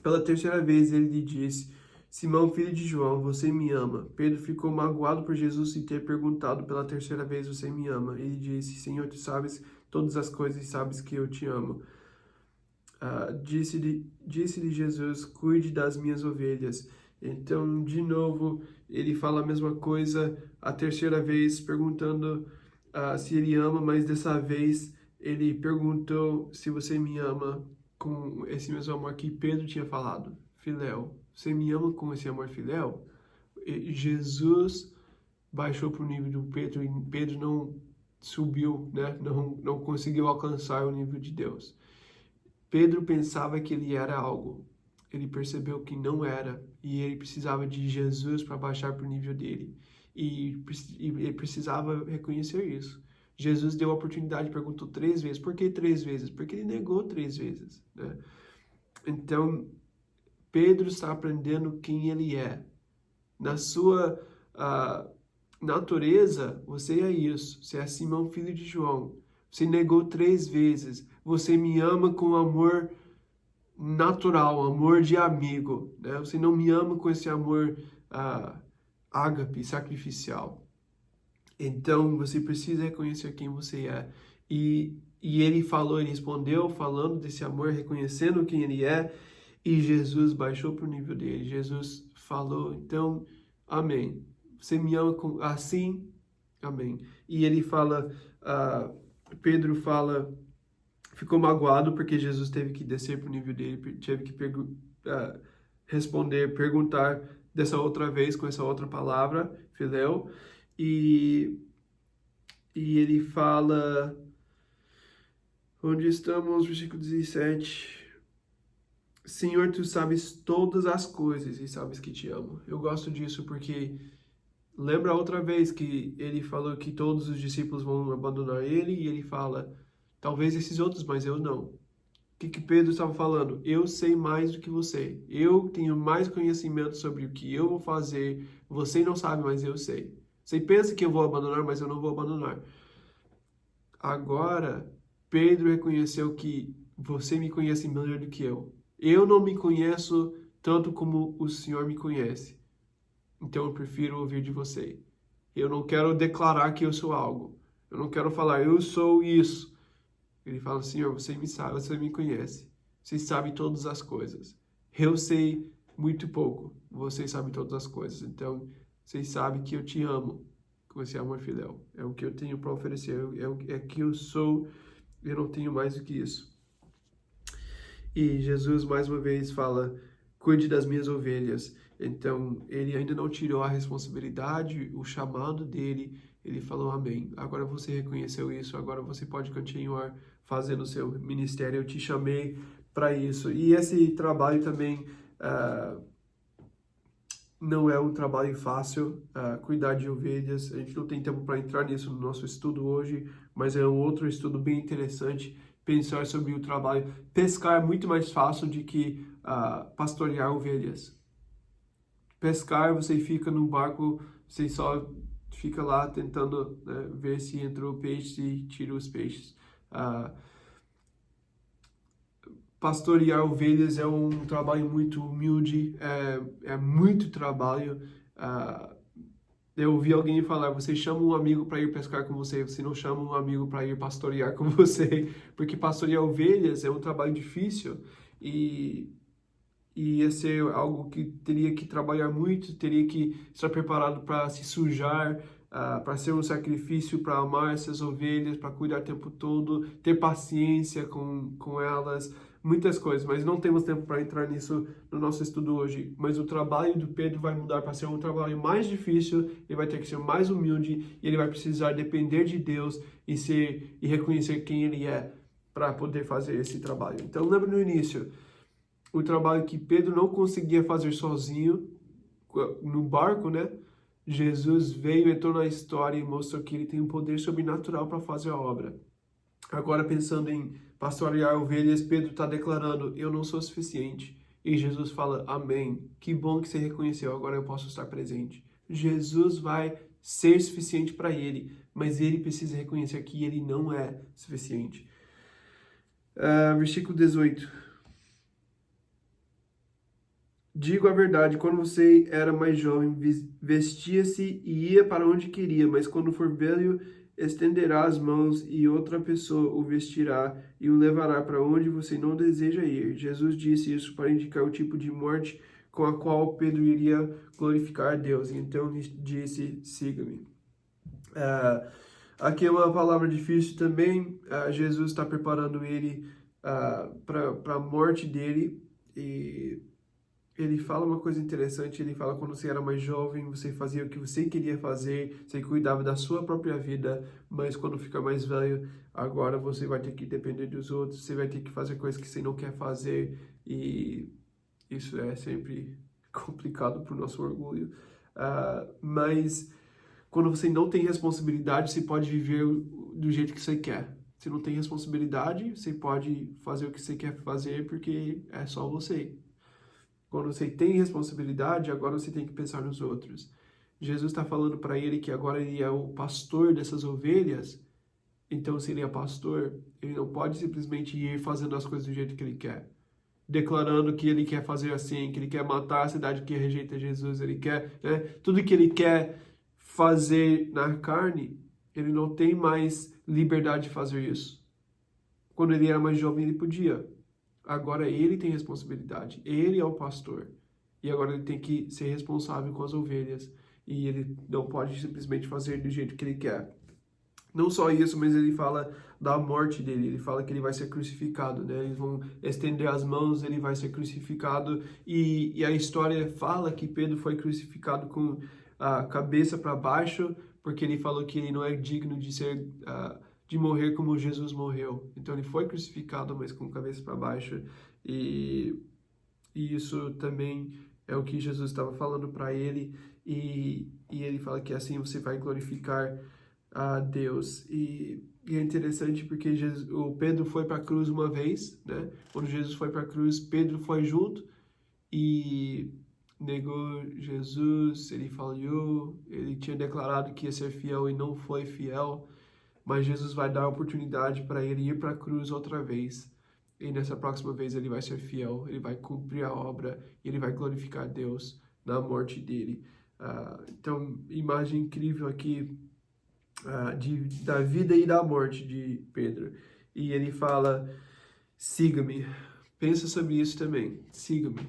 pela terceira vez ele lhe disse, Simão, filho de João, você me ama? Pedro ficou magoado por Jesus ter perguntado pela terceira vez, você me ama? Ele disse, Senhor, tu sabes todas as coisas e sabes que eu te amo. Disse-lhe Jesus, cuide das minhas ovelhas. Então, de novo, ele fala a mesma coisa a terceira vez, perguntando se ele ama, mas dessa vez ele perguntou se você me ama com esse mesmo amor que Pedro tinha falado, filéu. Você me ama com esse amor filéu? Jesus baixou para o nível do Pedro e Pedro não subiu, né? Não conseguiu alcançar o nível de Deus. Pedro pensava que ele era algo. Ele percebeu que não era e ele precisava de Jesus para baixar para o nível dele. E ele precisava reconhecer isso. Jesus deu a oportunidade, perguntou 3 vezes. Por que 3 vezes? Porque ele negou 3 vezes, né? Então, Pedro está aprendendo quem ele é. Na sua natureza, você é isso. Você é Simão, filho de João. Você negou 3 vezes. Você me ama com amor natural, amor de amigo, né? Você não me ama com esse amor ágape, sacrificial. Então, você precisa reconhecer quem você é. E ele respondeu falando desse amor, reconhecendo quem ele é, e Jesus baixou para o nível dele. Jesus falou, então, amém. Você me ama assim? Amém. E ele fala, Pedro fala, ficou magoado porque Jesus teve que descer para o nível dele, teve que perguntar dessa outra vez com essa outra palavra, filéu, e ele fala, onde estamos, versículo 17, Senhor, tu sabes todas as coisas e sabes que te amo. Eu gosto disso porque lembra outra vez que ele falou que todos os discípulos vão abandonar ele e ele fala, talvez esses outros, mas eu não. O que Pedro estava falando? Eu sei mais do que você. Eu tenho mais conhecimento sobre o que eu vou fazer. Você não sabe, mas eu sei. Você pensa que eu vou abandonar, mas eu não vou abandonar. Agora, Pedro reconheceu que você me conhece melhor do que eu. Eu não me conheço tanto como o Senhor me conhece. Então eu prefiro ouvir de você. Eu não quero declarar que eu sou algo. Eu não quero falar, eu sou isso. Ele fala, Senhor, você me sabe, você me conhece. Você sabe todas as coisas. Eu sei muito pouco. Você sabe todas as coisas. Então, você sabe que eu te amo com esse amor filial. É o que eu tenho para oferecer. É que eu sou. Eu não tenho mais do que isso. E Jesus, mais uma vez, fala, cuide das minhas ovelhas. Então, ele ainda não tirou a responsabilidade, o chamado dele. Ele falou, amém. Agora você reconheceu isso. Agora você pode continuar fazendo o seu ministério. Eu te chamei para isso. E esse trabalho também não é um trabalho fácil, cuidar de ovelhas. A gente não tem tempo para entrar nisso no nosso estudo hoje, mas é um outro estudo bem interessante, pensar sobre o trabalho. Pescar é muito mais fácil do que pastorear ovelhas. Pescar, você fica no barco, você só fica lá tentando, né, ver se entra o peixe e tira os peixes. Pastorear ovelhas é um trabalho muito humilde, é muito trabalho. Eu ouvi alguém falar, você chama um amigo para ir pescar com você, você não chama um amigo para ir pastorear com você, porque pastorear ovelhas é um trabalho difícil e ia ser algo que teria que trabalhar muito, teria que estar preparado para se sujar, para ser um sacrifício, para amar essas ovelhas, para cuidar o tempo todo, ter paciência com elas, muitas coisas, mas não temos tempo para entrar nisso no nosso estudo hoje. Mas o trabalho do Pedro vai mudar para ser um trabalho mais difícil, ele vai ter que ser mais humilde, e ele vai precisar depender de Deus e reconhecer quem ele é para poder fazer esse trabalho. Então, lembra no início, o trabalho que Pedro não conseguia fazer sozinho, no barco, né? Jesus veio, entrou na história e mostrou que ele tem um poder sobrenatural para fazer a obra. Agora, pensando em pastorear ovelhas, Pedro está declarando, eu não sou suficiente. E Jesus fala, amém. Que bom que você reconheceu, agora eu posso estar presente. Jesus vai ser suficiente para ele, mas ele precisa reconhecer que ele não é suficiente. Versículo 18. Digo a verdade, quando você era mais jovem, vestia-se e ia para onde queria, mas quando for velho, estenderá as mãos e outra pessoa o vestirá e o levará para onde você não deseja ir. Jesus disse isso para indicar o tipo de morte com a qual Pedro iria glorificar a Deus. Então disse, siga-me. Aqui é uma palavra difícil também. Jesus está preparando ele para a morte dele e ele fala uma coisa interessante, ele fala quando você era mais jovem, você fazia o que você queria fazer, você cuidava da sua própria vida, mas quando fica mais velho, agora você vai ter que depender dos outros, você vai ter que fazer coisas que você não quer fazer, e isso é sempre complicado para o nosso orgulho. Mas quando você não tem responsabilidade, você pode viver do jeito que você quer. Se não tem responsabilidade, você pode fazer o que você quer fazer porque é só você. Quando você tem responsabilidade, agora você tem que pensar nos outros. Jesus está falando para ele que agora ele é o pastor dessas ovelhas. Então, se ele é pastor, ele não pode simplesmente ir fazendo as coisas do jeito que ele quer, declarando que ele quer fazer assim, que ele quer matar a cidade que rejeita Jesus, ele quer, né, tudo que ele quer fazer na carne, ele não tem mais liberdade de fazer isso. Quando ele era mais jovem, ele podia. Agora ele tem responsabilidade, ele é o pastor. E agora ele tem que ser responsável com as ovelhas. E ele não pode simplesmente fazer do jeito que ele quer. Não só isso, mas ele fala da morte dele, ele fala que ele vai ser crucificado, né? Eles vão estender as mãos, ele vai ser crucificado, e a história fala que Pedro foi crucificado com a cabeça para baixo, porque ele falou que ele não é digno de ser, de morrer como Jesus morreu. Então ele foi crucificado, mas com a cabeça para baixo, e isso também é o que Jesus estava falando para ele, e ele fala que assim você vai glorificar a Deus. E é interessante porque o Pedro foi para a cruz uma vez, né? Quando Jesus foi para a cruz, Pedro foi junto e negou Jesus, ele falhou, ele tinha declarado que ia ser fiel e não foi fiel, mas Jesus vai dar a oportunidade para ele ir para a cruz outra vez. E nessa próxima vez ele vai ser fiel, ele vai cumprir a obra, e ele vai glorificar Deus na morte dele. Então, imagem incrível aqui da vida e da morte de Pedro. E ele fala, siga-me. Pensa sobre isso também, siga-me.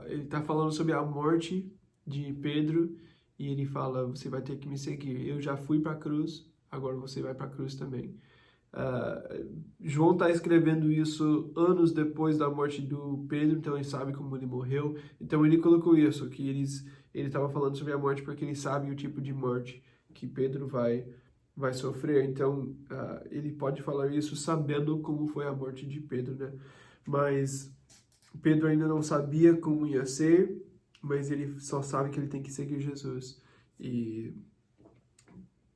Ele está falando sobre a morte de Pedro e ele fala, você vai ter que me seguir. Eu já fui para a cruz, agora você vai para a cruz também. João está escrevendo isso anos depois da morte do Pedro, então ele sabe como ele morreu. Então ele colocou isso, que ele estava falando sobre a morte porque ele sabe o tipo de morte que Pedro vai sofrer. Então ele pode falar isso sabendo como foi a morte de Pedro, né? Mas Pedro ainda não sabia como ia ser, mas ele só sabe que ele tem que seguir Jesus. E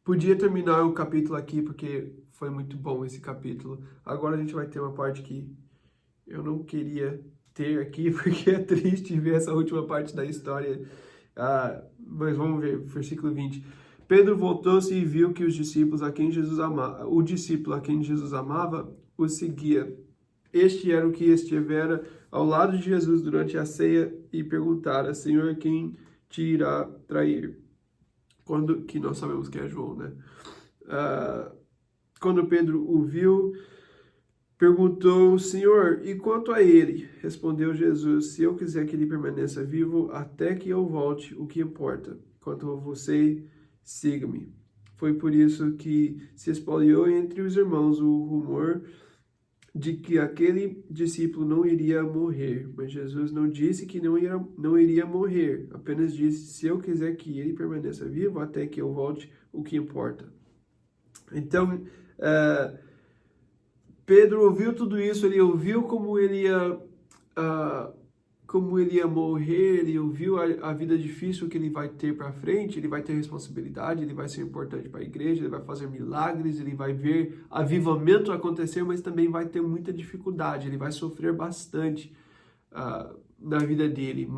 podia terminar o capítulo aqui, porque foi muito bom esse capítulo. Agora a gente vai ter uma parte que eu não queria ter aqui, porque é triste ver essa última parte da história. Mas vamos ver, versículo 20. Pedro voltou-se e viu que os discípulos a quem Jesus amava, o discípulo a quem Jesus amava, o seguia. Este era o que estivera ao lado de Jesus durante a ceia e perguntara, Senhor, quem te irá trair? Que nós sabemos que é João, né? Quando Pedro o viu, perguntou, Senhor, e quanto a ele? Respondeu Jesus, se eu quiser que ele permaneça vivo até que eu volte, o que importa? Quanto a você, siga-me. Foi por isso que se espalhou entre os irmãos o rumor de que aquele discípulo não iria morrer, mas Jesus não disse que não iria morrer, apenas disse, se eu quiser que ele permaneça vivo até que eu volte, o que importa. Então, Pedro ouviu tudo isso, ele ouviu como ele ia morrer, ele ouviu a vida difícil que ele vai ter para frente, ele vai ter responsabilidade, ele vai ser importante para a igreja, ele vai fazer milagres, ele vai ver avivamento acontecer, mas também vai ter muita dificuldade, ele vai sofrer bastante na vida dele,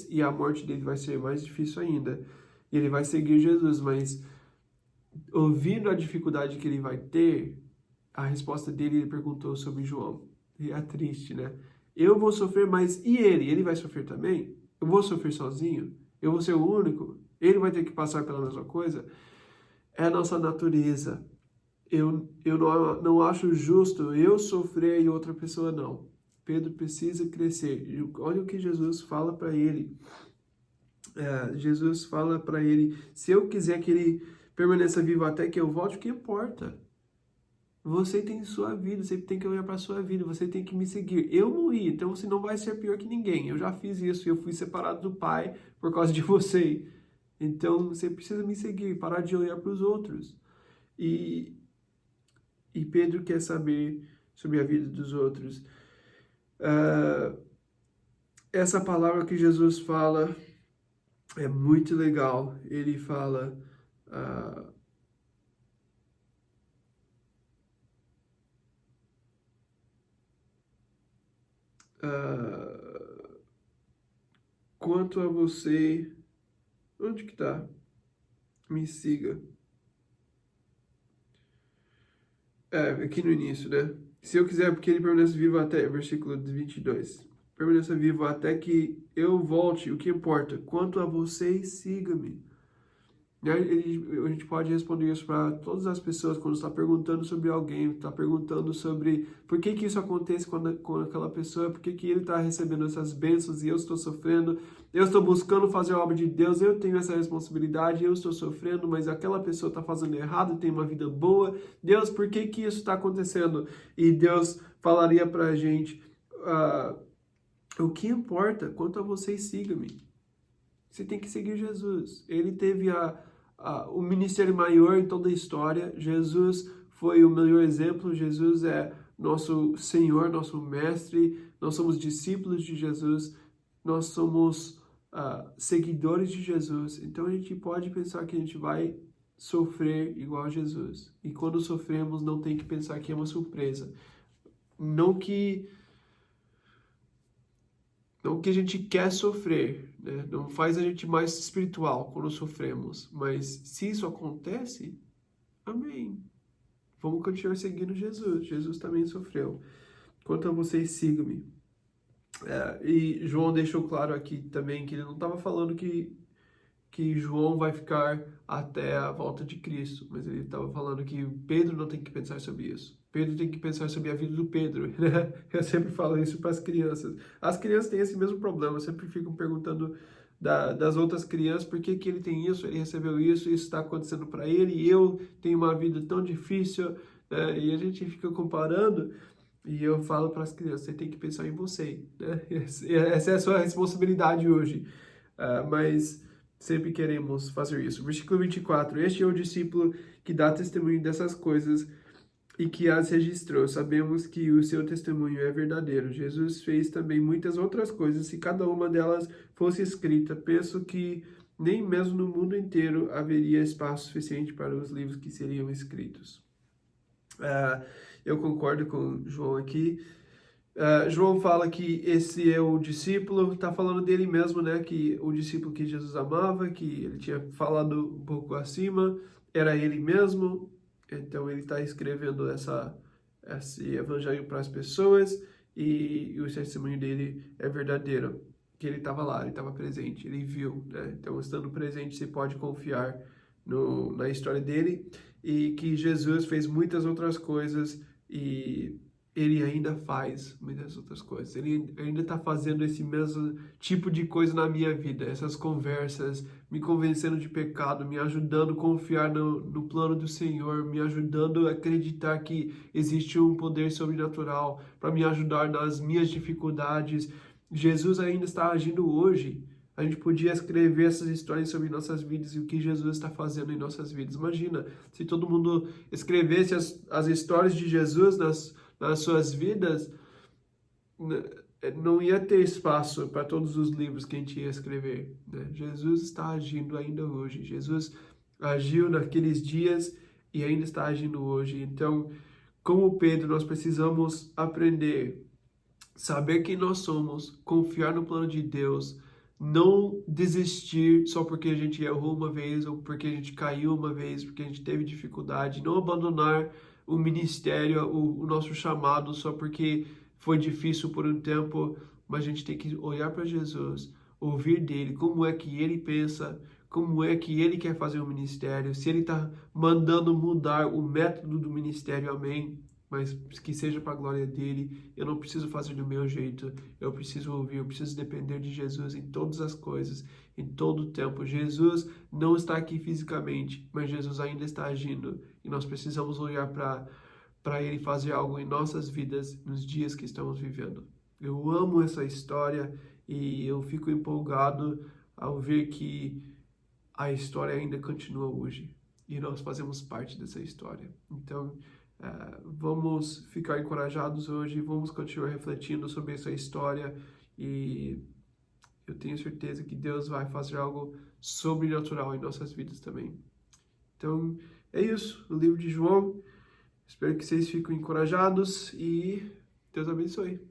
e a morte dele vai ser mais difícil ainda. E ele vai seguir Jesus, mas ouvindo a dificuldade que ele vai ter, a resposta dele, ele perguntou sobre João. E é triste, né? Eu vou sofrer, mas e ele? Ele vai sofrer também? Eu vou sofrer sozinho? Eu vou ser o único? Ele vai ter que passar pela mesma coisa? É a nossa natureza. Eu não acho justo eu sofrer e outra pessoa não. Pedro precisa crescer. E olha o que Jesus fala para ele. Jesus fala para ele, se eu quiser que ele permaneça vivo até que eu volte, o que importa? Você tem sua vida, você tem que olhar para a sua vida, você tem que me seguir. Eu morri, então você não vai ser pior que ninguém. Eu já fiz isso, eu fui separado do Pai por causa de você. Então você precisa me seguir, parar de olhar para os outros. E, e Pedro quer saber sobre a vida dos outros. Essa palavra que Jesus fala é muito legal. Ele fala... quanto a você... Onde que tá? Me siga. Aqui no início, né? Se eu quiser, porque ele permanece vivo até, versículo 22. Permaneça vivo até que eu volte, o que importa. Quanto a vocês, siga-me. E aí, a gente pode responder isso para todas as pessoas quando está perguntando sobre alguém, está perguntando sobre por que que isso acontece com aquela pessoa, por que que ele está recebendo essas bênçãos e eu estou sofrendo, eu estou buscando fazer a obra de Deus, eu tenho essa responsabilidade, eu estou sofrendo, mas aquela pessoa está fazendo errado, tem uma vida boa. Deus, por que que isso está acontecendo? E Deus falaria para a gente, o que importa, quanto a vocês, siga-me. Você tem que seguir Jesus. Ele teve o ministério maior em toda a história. Jesus foi o melhor exemplo. Jesus é nosso Senhor, nosso Mestre. Nós somos discípulos de Jesus. Nós somos seguidores de Jesus. Então a gente pode pensar que a gente vai sofrer igual a Jesus. E quando sofremos, não tem que pensar que é uma surpresa. Não que a gente quer sofrer, né? Não faz a gente mais espiritual quando sofremos, mas se isso acontece, amém. Vamos continuar seguindo Jesus. Jesus também sofreu. Quanto a vocês, sigam-me. E João deixou claro aqui também que ele não estava falando que João vai ficar até a volta de Cristo, mas ele estava falando que Pedro não tem que pensar sobre isso. Pedro tem que pensar sobre a vida do Pedro, né? Eu sempre falo isso para as crianças. As crianças têm esse mesmo problema, sempre ficam perguntando das outras crianças por que que ele tem isso, ele recebeu isso está acontecendo para ele, e eu tenho uma vida tão difícil, né? E a gente fica comparando, e eu falo para as crianças, você tem que pensar em você, né? Essa é a sua responsabilidade hoje, mas sempre queremos fazer isso. Versículo 24. Este é o discípulo que dá testemunho dessas coisas e que as registrou. Sabemos que o seu testemunho é verdadeiro. Jesus fez também muitas outras coisas. Se cada uma delas fosse escrita, penso que nem mesmo no mundo inteiro haveria espaço suficiente para os livros que seriam escritos. Eu concordo com João aqui. João fala que esse é o discípulo, está falando dele mesmo, né? Que o discípulo que Jesus amava, que ele tinha falado um pouco acima, era ele mesmo. Então ele está escrevendo esse evangelho para as pessoas e o testemunho dele é verdadeiro. Que ele estava lá, ele estava presente, ele viu, né? Então, estando presente, você pode confiar na história dele e que Jesus fez muitas outras coisas e ele ainda faz muitas outras coisas. Ele ainda está fazendo esse mesmo tipo de coisa na minha vida. Essas conversas, me convencendo de pecado, me ajudando a confiar no plano do Senhor, me ajudando a acreditar que existe um poder sobrenatural para me ajudar nas minhas dificuldades. Jesus ainda está agindo hoje. A gente podia escrever essas histórias sobre nossas vidas e o que Jesus está fazendo em nossas vidas. Imagina, se todo mundo escrevesse as histórias de Jesus nas suas vidas, não ia ter espaço para todos os livros que a gente ia escrever, né? Jesus está agindo ainda hoje. Jesus agiu naqueles dias e ainda está agindo hoje. Então, como Pedro, nós precisamos aprender, saber quem nós somos, confiar no plano de Deus, não desistir só porque a gente errou uma vez ou porque a gente caiu uma vez, porque a gente teve dificuldade, não abandonar o ministério, o nosso chamado só porque foi difícil por um tempo, mas a gente tem que olhar para Jesus, ouvir dele, como é que ele pensa, como é que ele quer fazer o ministério, se ele está mandando mudar o método do ministério, amém. Mas que seja para a glória dele. Eu não preciso fazer do meu jeito, eu preciso ouvir, eu preciso depender de Jesus em todas as coisas, em todo o tempo. Jesus não está aqui fisicamente, mas Jesus ainda está agindo e nós precisamos olhar para para Ele fazer algo em nossas vidas nos dias que estamos vivendo. Eu amo essa história e eu fico empolgado ao ver que a história ainda continua hoje e nós fazemos parte dessa história. Então, vamos ficar encorajados hoje, vamos continuar refletindo sobre essa história e eu tenho certeza que Deus vai fazer algo sobrenatural em nossas vidas também. Então, é isso, o livro de João. Espero que vocês fiquem encorajados e Deus abençoe.